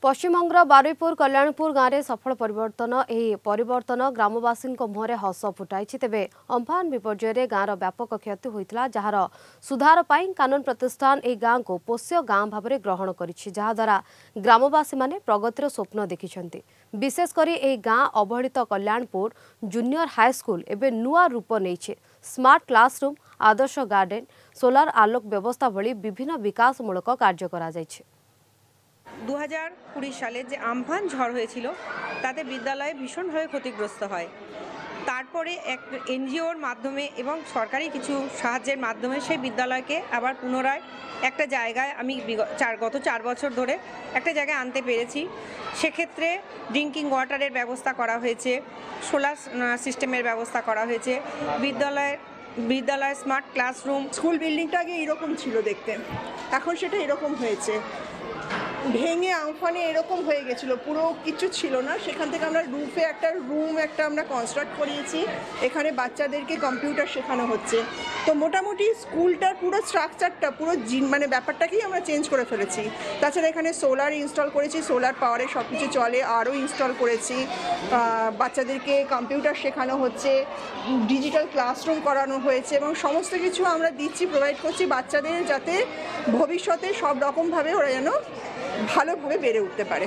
पश्चिमबंगर बारुईपुर कल्याणपुर गाँव में सफल परिवर्तन ग्रामवासी मुहर हस फुटाई तेबे अम्फान विपर्यय गाँवर व्यापक क्षति होता जार सुधार पर कानून प्रतिष्ठान यह गाँव को पोष्य गाँव भाव में ग्रहण करा ग्रामवासी माने प्रगतिर स्वप्न देखिंट। विशेषकर यह गाँव अवहेलित कल्याणपुर जूनियर हाईस्कल एवं नुआ रूप नहीं स्मार्ट क्लासरूम आदर्श गार्डन सोलार आलोक व्यवस्था भली विभिन्न विकासमूलक कार्य करा जायछि। 2020 साले जे आम्फान झड़ হয়েছিল তাতে বিদ্যালয় ভীষণভাবে ক্ষতিগ্রস্ত হয়। তারপরে এক এনজিওর মাধ্যমে এবং সরকারি কিছু সাহায্যের মাধ্যমে সেই বিদ্যালয়কে আবার পুনরায় একটা জায়গায় আমি গত 4 বছর ধরে একটা জায়গায় আনতে পেরেছি। সেক্ষেত্রে ড্রিঙ্কিং ওয়াটারের ব্যবস্থা করা হয়েছে, সোলার সিস্টেমের ব্যবস্থা করা হয়েছে, বিদ্যালয় স্মার্ট ক্লাসরুম। স্কুল বিল্ডিংটা আগে এরকম ছিল দেখতে, এখন সেটা এরকম হয়েছে। ভেঙে আমফানে এরকম হয়ে গেছিলো, পুরো কিছু ছিল না। সেখান থেকে আমরা রুফে একটা রুম আমরা কনস্ট্রাক্ট করিয়েছি, এখানে বাচ্চাদেরকে কম্পিউটার শেখানো হচ্ছে। তো মোটামুটি স্কুলটার পুরো স্ট্রাকচারটা পুরো মানে ব্যাপারটাকেই আমরা চেঞ্জ করে ফেলেছি। তাছাড়া এখানে সোলার ইনস্টল করেছি, সোলার পাওয়ারে সব কিছু চলে, আরও ইনস্টল করেছি। বাচ্চাদেরকে কম্পিউটার শেখানো হচ্ছে, ডিজিটাল ক্লাসরুম করানো হয়েছে এবং সমস্ত কিছু আমরা দিচ্ছি, প্রোভাইড করছি বাচ্চাদের, যাতে ভবিষ্যতে সব রকমভাবে ওরা যেন ভালোভাবে বেড়ে উঠতে পারে।